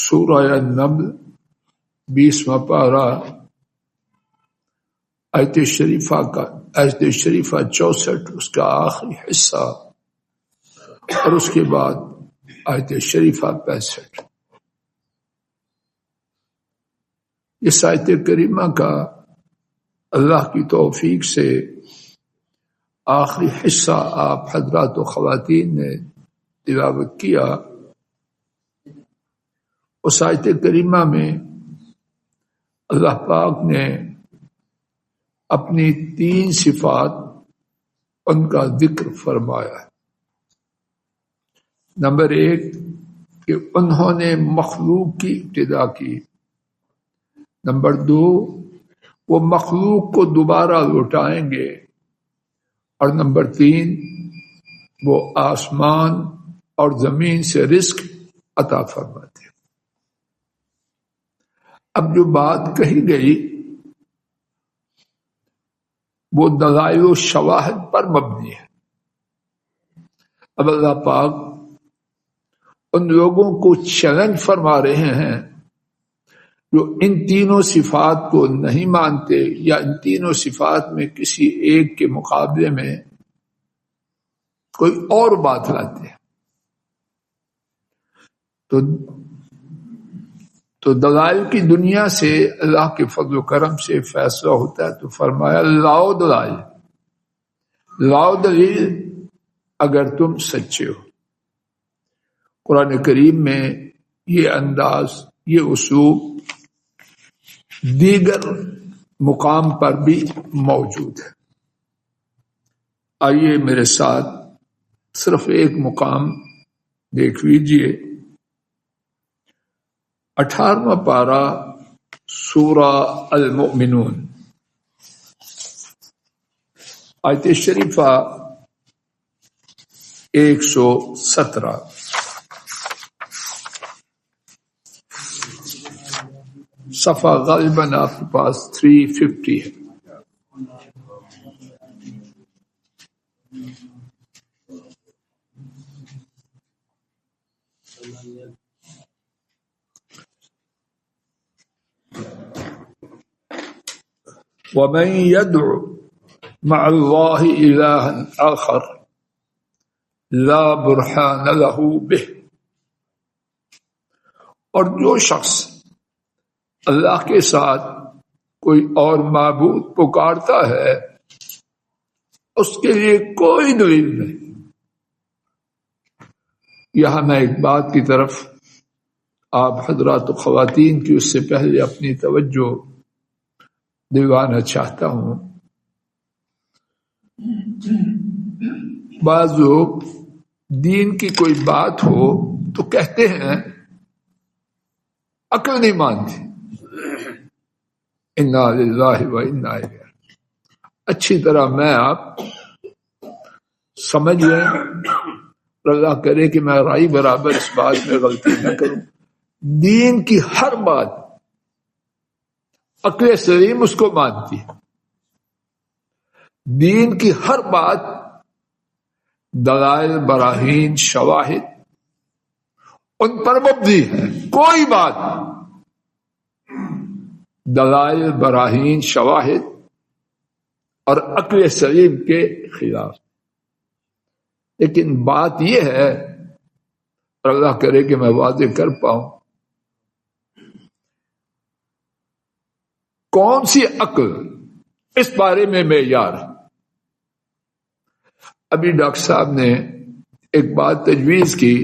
سورہ النمل 20واں پارہ آیت شریفہ 64 اس کا آخری حصہ اور اس کے بعد آیت شریفہ 65. اس آیت کریمہ کا اللہ کی توفیق سے آخری حصہ آپ حضرات و خواتین نے تلاوت کیا. اس آیت کریمہ میں اللہ پاک نے اپنی 3 صفات ان کا ذکر فرمایا. نمبر 1 کہ انہوں نے مخلوق کی ابتدا کی. نمبر 2 وہ مخلوق کو دوبارہ لوٹائیں گے. اور نمبر 3 وہ آسمان اور زمین سے رزق عطا فرماتے ہیں. اب جو بات کہی گئی وہ دلائل و شواہد پر مبنی ہے. اب اللہ پاک ان لوگوں کو چیلنج فرما رہے ہیں جو ان تینوں صفات کو نہیں مانتے یا ان تینوں صفات میں کسی ایک کے مقابلے میں کوئی اور بات لاتے ہیں. تو دلائل کی دنیا سے اللہ کے فضل و کرم سے فیصلہ ہوتا ہے. تو فرمایا لاؤ دلائل، لاؤ دلیل اگر تم سچے ہو. قرآن کریم میں یہ انداز، یہ اسلوب دیگر مقام پر بھی موجود ہے. آئیے میرے ساتھ صرف ایک مقام دیکھ لیجیے. 18واں پارہ سورہ المؤمنون آیت شریفہ 117. صفحہ غالباً آپ کے پاس 350 ہے. وَمَن يَدْعُ مَعَ اللَّهِ إِلَٰهًا آخَرَ لَا بُرْهَانَ لَهُ بِهِ. اور جو شخص اللہ کے ساتھ کوئی اور معبود پکارتا ہے اس کے لیے کوئی دلیل نہیں. یہاں میں ایک بات کی طرف آپ حضرات و خواتین کی اس سے پہلے اپنی توجہ دلوانا چاہتا ہوں. بعض لوگ دین کی کوئی بات ہو تو کہتے ہیں عقل نہیں مانتی. انا للہ و انا الیہ. اچھی طرح میں آپ سمجھ لیں اور اللہ کرے کہ میں رائی برابر اس بات میں غلطی نہ کروں. دین کی ہر بات عقل سلیم اس کو مانتی ہے. دین کی ہر بات دلائل براہین شواہد ان پر مبنی ہے. کوئی بات دلائل براہین شواہد اور عقل سلیم کے خلاف. لیکن بات یہ ہے اور اللہ کرے کہ میں واضح کر پاؤں، کون سی عقل اس بارے میں معیار ہے. ابھی ڈاکٹر صاحب نے ایک بات تجویز کی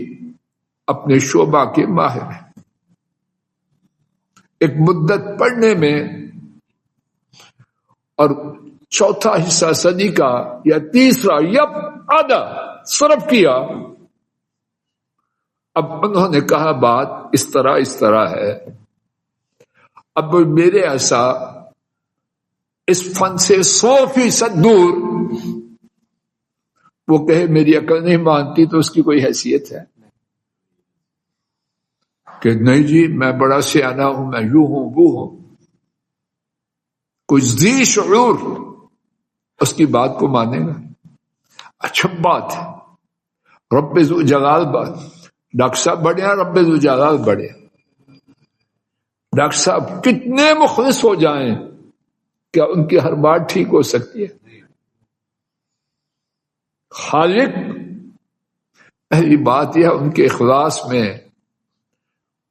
اپنے شعبہ کے ماہر ہیں. ایک مدت پڑھنے میں اور چوتھا حصہ صدی کا یا تیسرا یا آدھا صرف کیا. اب انہوں نے کہا بات اس طرح ہے. اب میرے ایسا اس فن سے 100% دور وہ کہے میری عقل نہیں مانتی تو اس کی کوئی حیثیت ہے کہ نہیں جی میں بڑا سیانہ ہوں، میں یوں ہوں وہ ہوں. کوئی ذی شعور اس کی بات کو مانے گا. اچھا بات ہے رب ذو جلال بات. ڈاکٹر صاحب بڑے ہیں، رب ذو جلال بڑے ہیں. ڈاکٹر صاحب کتنے مخلص ہو جائیں، کیا ان کی ہر بات ٹھیک ہو سکتی ہے؟ خالق پہلی بات یہ ہے ان کے اخلاص میں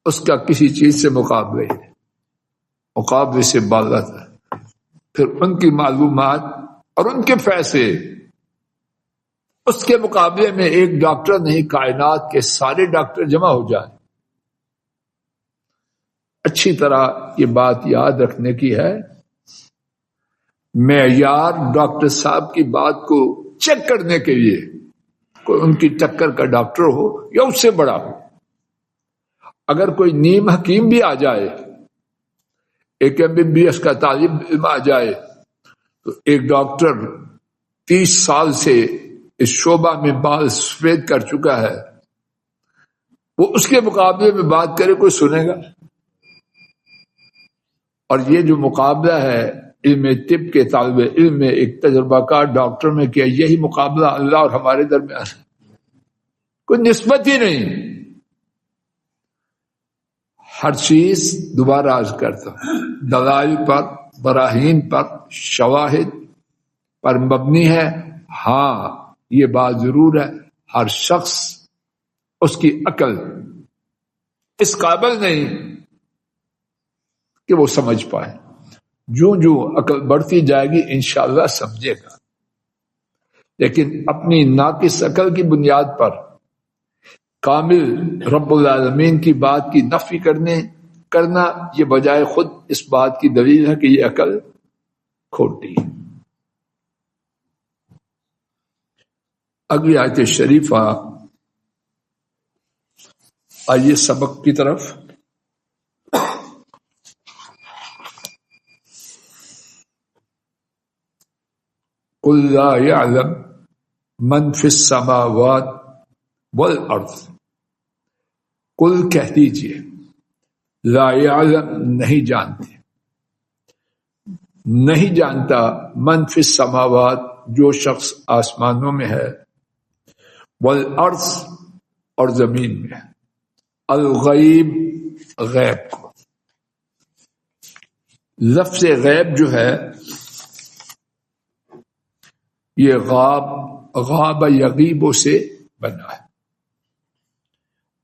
اس کا کسی چیز سے مقابلے سے بالا تھا. پھر ان کی معلومات اور ان کے فیصلے اس کے مقابلے میں ایک ڈاکٹر نہیں، کائنات کے سارے ڈاکٹر جمع ہو جائیں. اچھی طرح یہ بات یاد رکھنے کی ہے، معیار ڈاکٹر صاحب کی بات کو چیک کرنے کے لیے کوئی ان کی ٹکر کا ڈاکٹر ہو یا اس سے بڑا ہو. اگر کوئی نیم حکیم بھی آ جائے، ایک MBBS کا طالب علم آ جائے، تو ایک ڈاکٹر 30 سال سے اس شعبہ میں بال سفید کر چکا ہے، وہ اس کے مقابلے میں بات کرے کوئی سنے گا؟ اور یہ جو مقابلہ ہے علم طب کے طالب علم میں ایک تجربہ کار ڈاکٹر میں کیا، یہی مقابلہ اللہ اور ہمارے درمیان ہے، کوئی نسبت ہی نہیں. ہر چیز دوبارہ عرض کرتا ہوں دلائل پر، براہین پر، شواہد پر مبنی ہے. ہاں یہ بات ضرور ہے، ہر شخص اس کی عقل اس قابل نہیں کہ وہ سمجھ پائے. جو عقل بڑھتی جائے گی انشاءاللہ سمجھے گا، لیکن اپنی ناقص عقل کی بنیاد پر کامل رب العالمین کی بات کی نفی کرنا یہ بجائے خود اس بات کی دلیل ہے کہ یہ عقل کھوٹی ہے. اگلی آیت شریفہ، آئیے سبق کی طرف. قل لا يعلم من في السماوات والارض، قل کہہ دیجئے لا يعلم نہیں جانتا من فی السماوات جو شخص آسمانوں میں ہے، والارض اور زمین میں ہے. الغیب غیب کو، لفظ غیب جو ہے یہ غاب یغیبوں سے بنا ہے.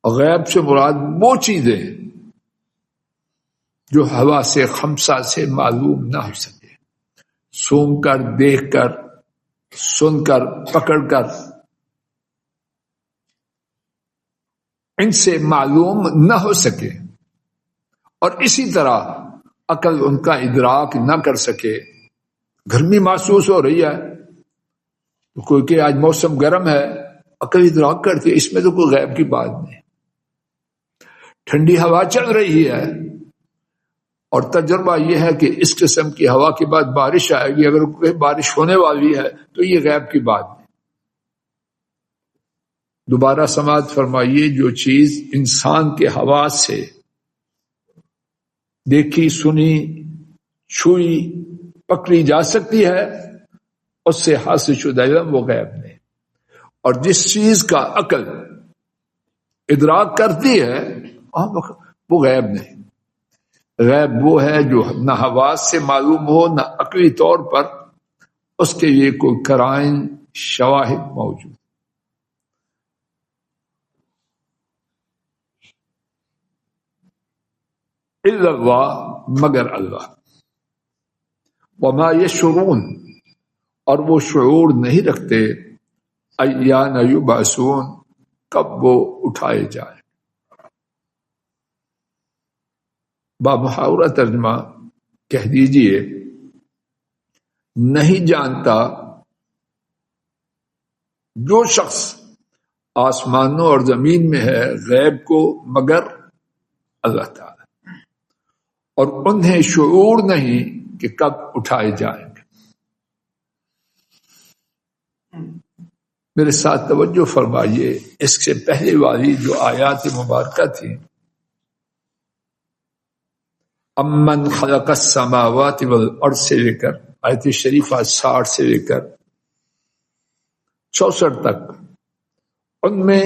غیب سے مراد وہ چیزیں جو ہوا سے خمسہ سے معلوم نہ ہو سکے، سونگ کر، دیکھ کر، سن کر، پکڑ کر، ان سے معلوم نہ ہو سکے، اور اسی طرح عقل ان کا ادراک نہ کر سکے. گرمی محسوس ہو رہی ہے، کوئی کہ آج موسم گرم ہے، عقل ادراک کرتی ہے، اس میں تو کوئی غیب کی بات نہیں. ٹھنڈی ہوا چل رہی ہے اور تجربہ یہ ہے کہ اس قسم کی ہوا کے بعد بارش آئے گی، اگر کوئی بارش ہونے والی ہے تو یہ غیب کی بات نہیں. دوبارہ سماعت فرمائیے، جو چیز انسان کے حواس سے دیکھی، سنی، چھوئی، پکڑی جا سکتی ہے، اس سے حاصل شدہ علم وہ غیب نہیں. اور جس چیز کا عقل ادراک کرتی ہے وہ غیب نہیں. غیب وہ ہے جو نہ حواس سے معلوم ہو، نہ عقلی طور پر اس کے لیے کوئی قرائن، شواہد موجود. الا اللہ مگر اللہ. وما یشعرون اور وہ شعور نہیں رکھتے، ایان یبعثون کب وہ اٹھائے جائیں. بامحاورہ ترجمہ کہہ دیجئے نہیں جانتا جو شخص آسمانوں اور زمین میں ہے غیب کو مگر اللہ تعالی، اور انہیں شعور نہیں کہ کب اٹھائے جائیں گے. میرے ساتھ توجہ فرمائیے، اس سے پہلے والی جو آیات مبارکہ تھی، امن خلق السماوات والارض سے لے کر آیت شریفہ 60 سے لے کر 64 تک، ان میں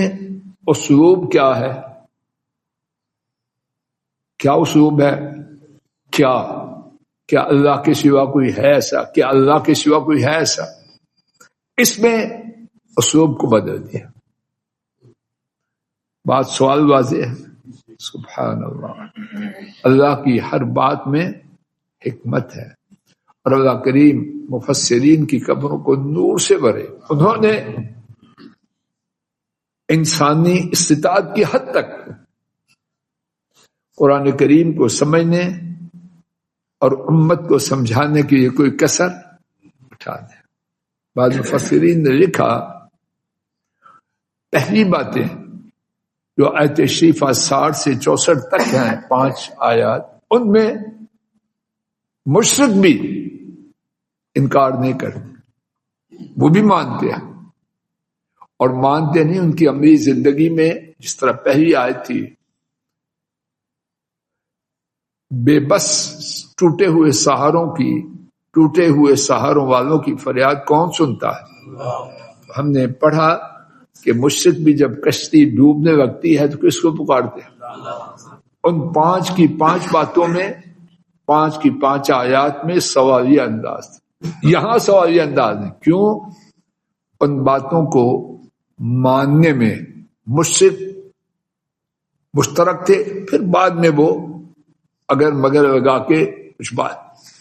اسلوب کیا ہے؟ کیا اسلوب ہے؟ کیا اللہ کے سوا کوئی ہے ایسا؟ کیا اللہ کے سوا کوئی ہے ایسا؟ اس میں اسلوب کو بدل دیا. بات سوال واضح ہے. سبحان اللہ، اللہ کی ہر بات میں حکمت ہے. اور اللہ کریم مفسرین کی قبروں کو نور سے بھرے. انہوں نے انسانی استطاعت کی حد تک قرآن کریم کو سمجھنے اور امت کو سمجھانے کے لیے کوئی کسر اٹھا دے. بعض مفسرین نے لکھا پہلی باتیں جو آیت شریفہ 60 سے 64 تک ہیں 5 آیات، ان میں مشرک بھی انکار نہیں کرتے، وہ بھی مانتے ہیں. اور مانتے نہیں، ان کی عملی زندگی میں جس طرح پہلی آیت تھی، بے بس ٹوٹے ہوئے سہاروں والوں کی فریاد کون سنتا ہے؟ ہم نے پڑھا کہ مشرک بھی جب کشتی ڈوبنے لگتی ہے تو کس کو پکارتے ہیں؟ ان 5 کی 5 باتوں میں 5 کی 5 آیات میں سوالیہ انداز. یہاں سوالیہ انداز ہے. کیوں؟ ان باتوں کو ماننے میں مشرک مشترک تھے، پھر بعد میں وہ اگر مگر لگا کے کچھ بات.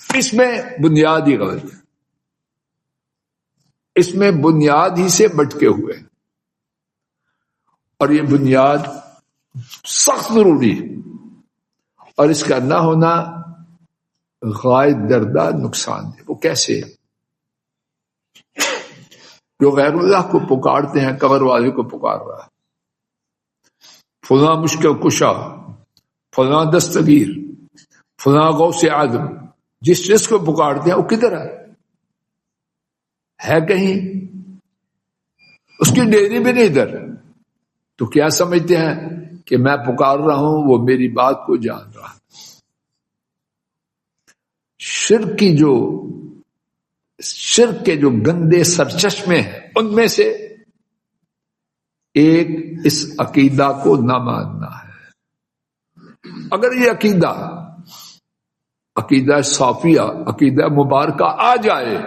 اس میں بنیاد ہی غلط ہے، اس میں بنیاد ہی سے بٹکے ہوئے، اور یہ بنیاد سخت ضروری ہے. اور اس کا نہ ہونا غائب دردہ نقصان ہے. وہ کیسے؟ جو غیر اللہ کو پکارتے ہیں، قبر والے کو پکار رہا ہے، فلاں مشکل کشا، فلاں دستگیر، فلاں غوث اعظم، جس کو پکارتے ہیں وہ کدھر ہے کہیں؟ اس کی ڈیری بھی نہیں ادھر. تو کیا سمجھتے ہیں کہ میں پکار رہا ہوں، وہ میری بات کو جان رہا. شرک کے جو گندے سرچشمے ہیں، ان میں سے ایک اس عقیدہ کو نہ ماننا ہے. اگر یہ عقیدہ صافیہ، عقیدہ مبارکہ آ جائے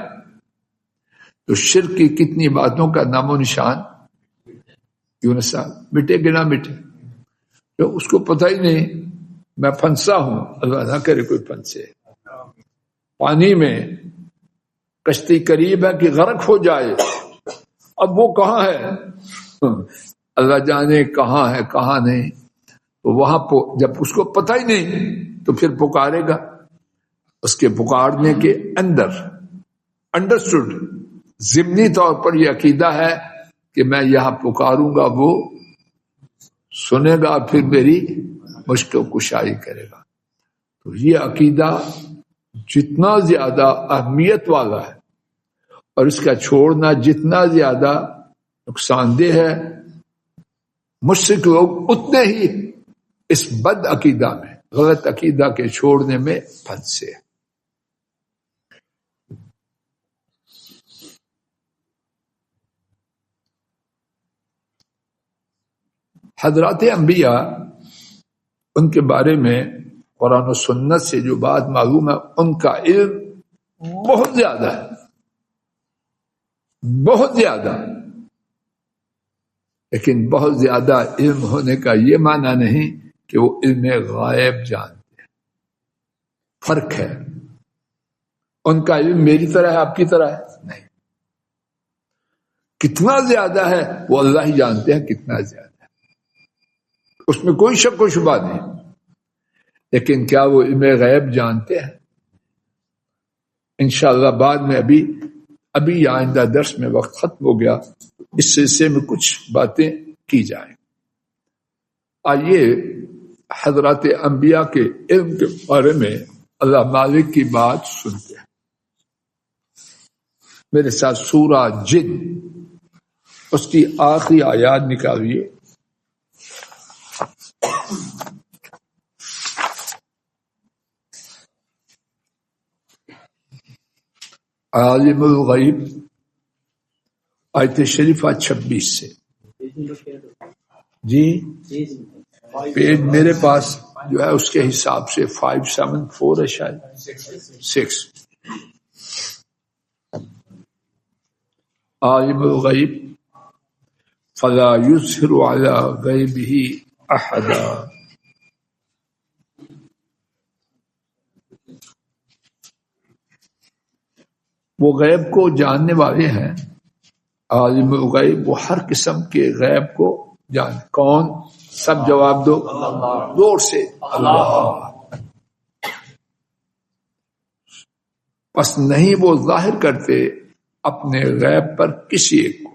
تو شرک کی کتنی باتوں کا نام و نشان کیوں نہ مٹے کہ نہ مٹے. جو اس کو پتہ ہی نہیں میں پھنسا ہوں، اللہ نہ کرے کوئی پھنسے. پانی میں کشتی قریب ہے کہ غرق ہو جائے، اب وہ کہاں ہے اللہ جانے کہاں ہے کہاں نہیں. تو وہاں جب اس کو پتہ ہی نہیں تو پھر پکارے گا. اس کے پکارنے کے اندر انڈرسٹوڈ ضمنی طور پر یہ عقیدہ ہے کہ میں یہاں پکاروں گا، وہ سنے گا، پھر میری مشکل کشائی کرے گا. تو یہ عقیدہ جتنا زیادہ اہمیت والا ہے اور اس کا چھوڑنا جتنا زیادہ نقصان دہ ہے، مشرک لوگ اتنے ہی اس بد عقیدہ میں، غلط عقیدہ کے چھوڑنے میں پھنسے. حضرات انبیاء، ان کے بارے میں قرآن و سنت سے جو بات معلوم ہے، ان کا علم بہت زیادہ ہے، بہت زیادہ. لیکن بہت زیادہ علم ہونے کا یہ معنی نہیں کہ وہ علم غائب جانتے ہیں. فرق ہے. ان کا علم میری طرح ہے، آپ کی طرح ہے نہیں. کتنا زیادہ ہے وہ اللہ ہی جانتے ہیں کتنا زیادہ ہے، اس میں کوئی شک و شبہ نہیں. لیکن کیا وہ علم غیب جانتے ہیں؟ انشاءاللہ بعد میں ابھی آئندہ درس میں وقت ختم ہو گیا، اس سلسلے میں کچھ باتیں کی جائیں. آئیے حضرات انبیاء کے علم کے بارے میں اللہ مالک کی بات سنتے ہیں. میرے ساتھ سورہ جن، اس کی آخری آیات نکالیے. عالم الغیب، آیت شریفہ 26 سے. جی پیج میرے پاس جو ہے اس کے حساب سے 574 ہے شاید 6. عالم الغیب فلا یظہر علی غیبہ احدا. وہ غیب کو جاننے والے ہیں. عالم الغیب وہ ہر قسم کے غیب کو جان. کون؟ سب جواب دو زور سے. اللہ. پس نہیں وہ ظاہر کرتے اپنے غیب پر کسی ایک کو.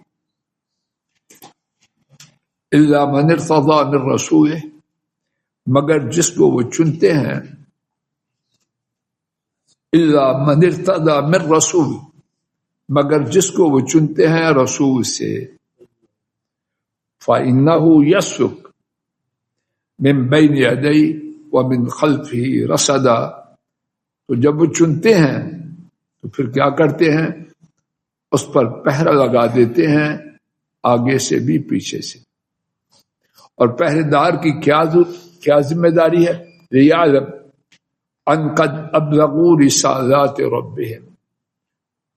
الا من ارتضى من رسول، مگر جس کو وہ چنتے ہیں. الا من ارتضى من رسول، مگر جس کو وہ چنتے ہیں رسول سے. فإنه يسلك من بين يديه ومن خلفه رصدا. تو جب وہ چنتے ہیں تو پھر کیا کرتے ہیں؟ اس پر پہرا لگا دیتے ہیں، آگے سے بھی پیچھے سے. اور پہرے دار کی کیا ذمہ داری ہے؟ لِيَعْلَمْ أَنْ قَدْ أَبْلَغُوا رِسَالَاتِ رَبِّهِمْ،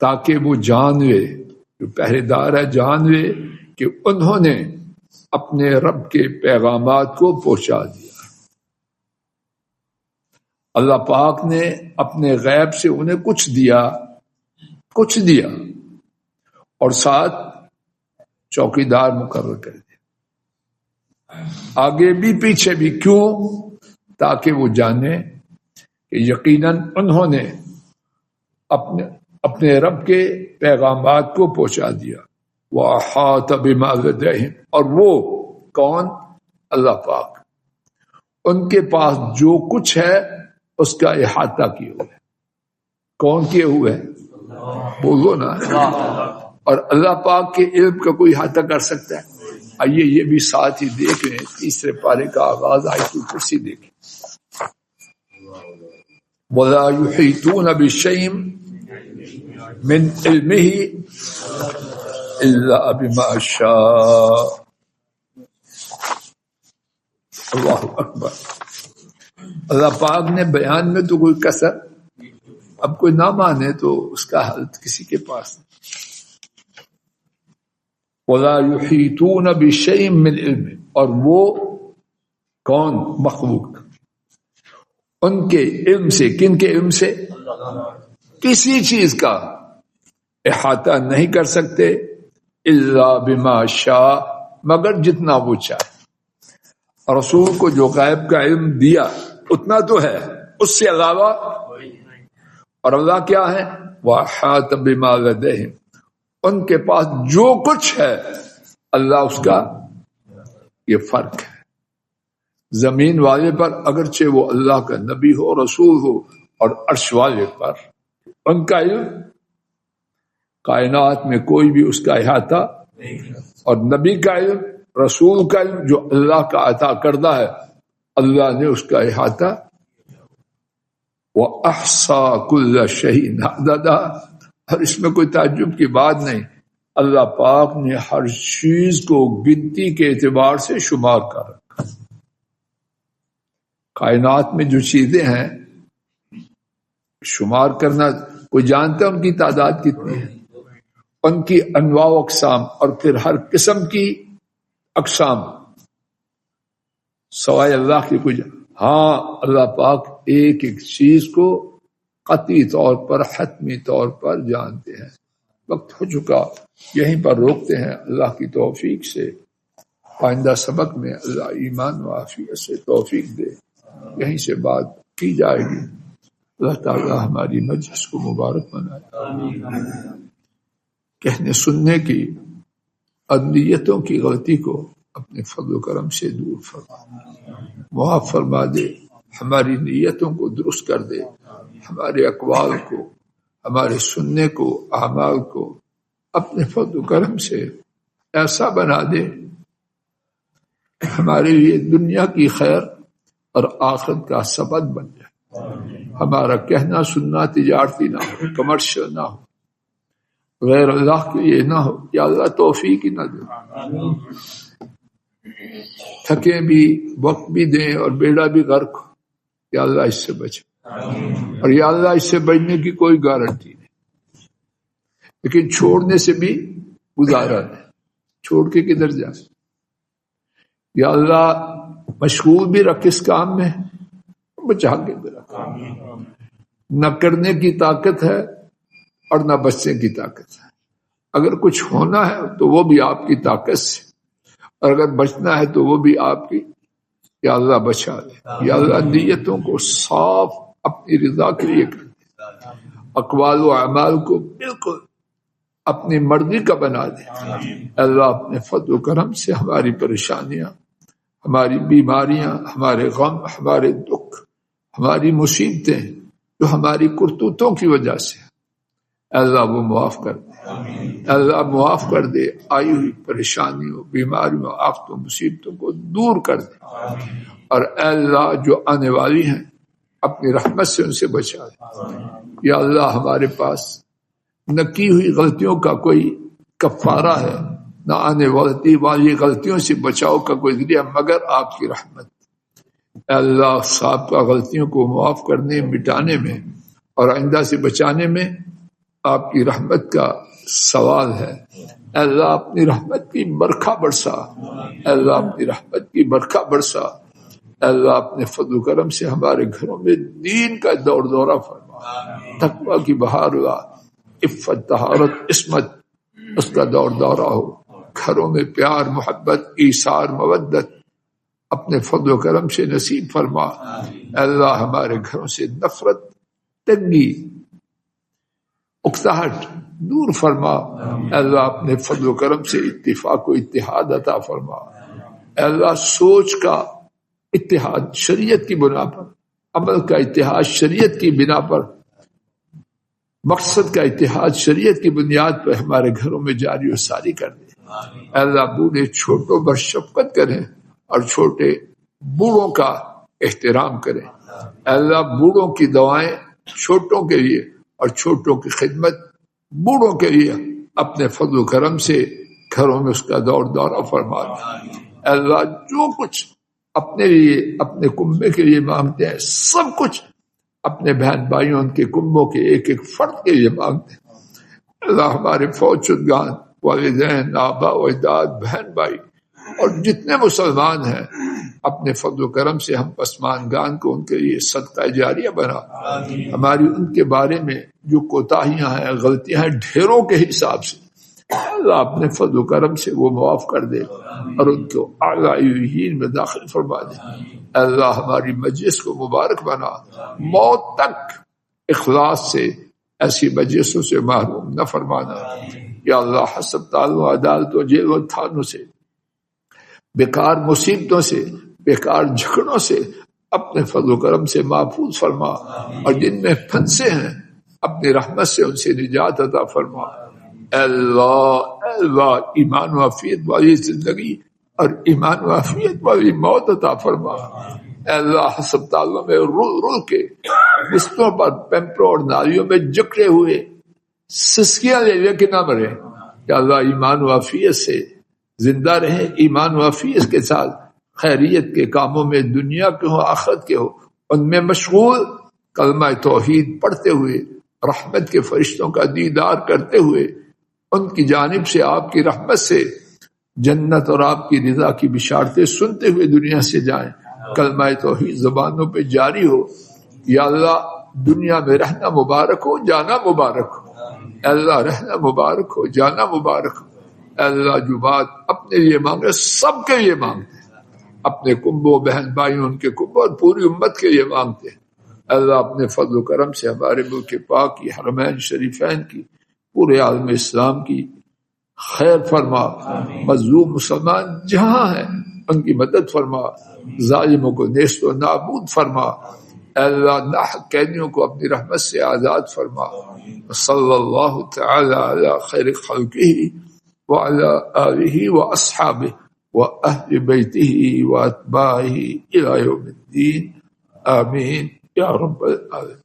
تاکہ وہ جان لے، جو پہرے دار ہے جان لے کہ انہوں نے اپنے رب کے پیغامات کو پہنچا دیا. اللہ پاک نے اپنے غیب سے انہیں کچھ دیا اور ساتھ چوکیدار مقرر کر دیا، آگے بھی پیچھے بھی. کیوں؟ تاکہ وہ جانے کہ یقیناً انہوں نے اپنے رب کے پیغامات کو پہنچا دیا. وَأَحَاطَ بِمَا لَدَيْهِمْ، اور وہ کون؟ اللہ پاک ان کے پاس جو کچھ ہے اس کا احاطہ کیے ہوئے. کون کیے ہوئے؟ بولو نا. اور اللہ پاک کے علم کا کوئی احاطہ کر سکتا ہے؟ آئیے یہ بھی ساتھ ہی دیکھ لیں. تیسرے پارے کا آغاز آیت الکرسی دیکھیں. وَلَا يُحِيطُونَ بِشَيْءٍ مِّنْ عِلْمِهِ إِلَّا بِمَا شَاءَ. اللہ اکبر. اللہ پاک نے بیان میں تو کوئی کسر، اب کوئی نہ مانے تو اس کا حل کسی کے پاس نہیں. وَلَا يُحِيطُونَ بِشَيْءٍ مِّنْ عِلْمِهِ، اور وہ کون؟ مخلوق ان کے علم سے. کن کے علم سے؟ کسی چیز کا احاطہ نہیں کر سکتے الا بما شاء، مگر جتنا وہ چاہے. رسول کو جو غیب کا علم دیا اتنا تو ہے، اس سے علاوہ. اور اللہ کیا ہے؟ وَأَحَاطَ بِمَا لَدَيْهِمْ، ان کے پاس جو کچھ ہے اللہ اس کا. یہ فرق ہے. زمین والے پر اگرچہ وہ اللہ کا نبی ہو، رسول ہو، اور عرش والے پر ان کا علم، کائنات میں کوئی بھی اس کا احاطہ. اور نبی کا علم، رسول کا علم جو اللہ کا عطا کردہ ہے، اللہ نے اس کا احاطہ. وَأَحْصَى كُلَّ شَيْءٍ عَدَدًا، اور اس میں کوئی تعجب کی بات نہیں. اللہ پاک نے ہر چیز کو گنتی کے اعتبار سے شمار کر رکھا. کائنات میں جو چیزیں ہیں شمار کرنا، کوئی جانتا ہے ان کی تعداد کتنی ہے؟ ان کی انواع و اقسام، اور پھر ہر قسم کی اقسام سوائے اللہ کی کوئی ہاں اللہ پاک ایک ایک چیز کو قطعی طور پر، حتمی طور پر جانتے ہیں. وقت ہو چکا، یہیں پر روکتے ہیں اللہ کی توفیق سے. آئندہ سبق میں اللہ ایمان و عافیت سے توفیق دے، یہیں سے بات کی جائے گی. اللہ تعالی ہماری مجلس کو مبارک بنائے. کہنے سننے کی عدلیتوں کی غلطی کو اپنے فضل و کرم سے دور فرما، معاف فرما دے. ہماری نیتوں کو درست کر دے، ہمارے اقوال کو، ہمارے سننے کو، اعمال کو اپنے فضل و کرم سے ایسا بنا دے ہمارے لیے دنیا کی خیر اور آخرت کا سبب بن جائے. ہمارا کہنا سننا تجارتی نہ ہو، کمرشل نہ ہو، غیر اللہ کے لیے نہ ہو. یا اللہ توفیق ہی نہ دے. تھکیں بھی، وقت بھی دیں اور بیڑا بھی غرق ہو، یا اللہ اس سے بچ، اور یا اللہ اس سے بچنے کی کوئی گارنٹی نہیں، لیکن چھوڑنے سے بھی گزارا نہیں، چھوڑ کے کدھر جائیں؟ یا اللہ مشغول بھی رکھ اس کام میں، بچا کے بھی رکھ، نہ کرنے کی طاقت ہے اور نہ بچنے کی طاقت ہے، اگر کچھ ہونا ہے تو وہ بھی آپ کی طاقت سے، اور اگر بچنا ہے تو وہ بھی آپ کی، یا اللہ بچا دے، یا اللہ نیتوں کو صاف اپنی رضا کے لیے کر دے، اقوال و اعمال کو بالکل اپنی مرضی کا بنا دے، اللہ اپنے فضل و کرم سے ہماری پریشانیاں، ہماری بیماریاں، ہمارے غم، ہمارے دکھ، ہماری مصیبتیں جو ہماری کرتوتوں کی وجہ سے اللہ وہ معاف کر دے، اللہ معاف کر دے، آئی ہوئی پریشانیوں، بیماریوں، آفتوں، مصیبتوں کو دور کر دے، اور اے اللہ جو آنے والی ہیں اپنی رحمت سے ان سے بچا دے، یا اللہ ہمارے پاس نہ کی ہوئی غلطیوں کا کوئی کفارہ ہے، نہ آنے والی غلطیوں سے بچاؤ کا کوئی ذریعہ مگر آپ کی رحمت، اے اللہ صاحب کا غلطیوں کو معاف کرنے، مٹانے میں اور آئندہ سے بچانے میں آپ کی رحمت کا سوال ہے، اے اللہ اپنی رحمت کی برکھا برسا، اے اللہ اپنی رحمت کی برکھا برسا، اے اللہ اپنے فضل و کرم سے ہمارے گھروں میں دین کا دور دورہ فرما، تقوی کی بہار ہوا، عفت، طہارت، عصمت اس کا دور دورہ ہو، گھروں میں پیار، محبت، ایثار، مودت اپنے فضل و کرم سے نصیب فرما، اے اللہ ہمارے گھروں سے نفرت، تنگی، اکتاہٹ دور فرما، اے اللہ اپنے فضل و کرم سے اتفاق و اتحاد عطا فرما، اے اللہ سوچ کا اتحاد شریعت کی بنا پر، عمل کا اتحاد شریعت کی بنا پر، مقصد کا اتحاد شریعت کی بنیاد پر ہمارے گھروں میں جاری و ساری کر دے، اے اللہ بوڑھے چھوٹوں پر شفقت کریں اور چھوٹے بوڑھوں کا احترام کریں، اے اللہ بوڑھوں کی دعائیں چھوٹوں کے لیے اور چھوٹوں کی خدمت بوڑھوں کے لیے اپنے فضل و کرم سے گھروں میں اس کا دور دورہ فرما دے، اے اللہ جو کچھ اپنے لیے، اپنے کنبے کے لیے مانگتے ہیں سب کچھ اپنے بہن بھائیوں، ان کے کنبوں کے ایک ایک فرد کے لیے مانگتے ہیں، اللہ ہمارے فوت شدگان، والدین، آبا و اجداد، بہن بھائی اور جتنے مسلمان ہیں اپنے فضل و کرم سے ہم پسماندگان کو ان کے لیے صدقہ جاریہ بنا، ہماری ان کے بارے میں جو کوتاہیاں ہیں، غلطیاں ہیں ڈھیروں کے حساب سے اللہ اپنے فضل و کرم سے وہ معاف کر دے اور ان کو اعلیٰ علیین میں داخل فرما دے، اللہ ہماری مجلس کو مبارک بنا، موت تک اخلاص سے ایسی مجلسوں سے محروم نہ فرمانا، یا اللہ ہسپتالوں، عدالتوں، جیلوں، تھانوں سے، بیکار مصیبتوں سے، بیکار جھگڑوں سے اپنے فضل و کرم سے محفوظ فرما، اور جن میں پھنسے ہیں اپنی رحمت سے ان سے نجات عطا فرما، اے اللہ ایمان و عافیت والی زندگی اور ایمان و عافیت والی موت عطا فرما، اے اللہ ہسپتالوں میں رول رول کے بستروں پر، پیمپروں اور نالیوں میں جکڑے ہوئے سسکیاں لے لے کے نہ مرے، یا اللہ ایمان و عافیت سے زندہ رہیں، ایمان و عافیت کے ساتھ خیریت کے کاموں میں، دنیا کے ہو آخرت کے ہو، ان میں مشغول کلمہ توحید پڑھتے ہوئے، رحمت کے فرشتوں کا دیدار کرتے ہوئے، ان کی جانب سے آپ کی رحمت سے جنت اور آپ کی رضا کی بشارتیں سنتے ہوئے دنیا سے جائیں، کلمہ توحید زبانوں پہ جاری ہو، یا اللہ دنیا میں رہنا مبارک ہو، جانا مبارک ہو، اے اللہ رہنا مبارک ہو، جانا مبارک ہو، اے اللہ جو بات اپنے لیے مانگے سب کے لیے مانگتے ہیں، اپنے کنبوں، بہن بھائیوں، ان کے کنبوں اور پوری امت کے لیے مانگتے ہیں، اللہ اپنے فضل و کرم سے ہمارے ملک پاک کی، حرمین شریفین کی، پورے عالم اسلام کی خیر فرما، مظلوم مسلمان جہاں ہیں ان کی مدد فرما، ظالموں کو نیست و نابود فرما، اے اللہ ناحق قیدیوں کو اپنی رحمت سے آزاد فرما، صلی اللہ تعالی علی خیر خلقہ وعلی آلہ واصحابہ واہل بیتہ واتباعہ الی یوم الدین، آمین یا رب العالمین۔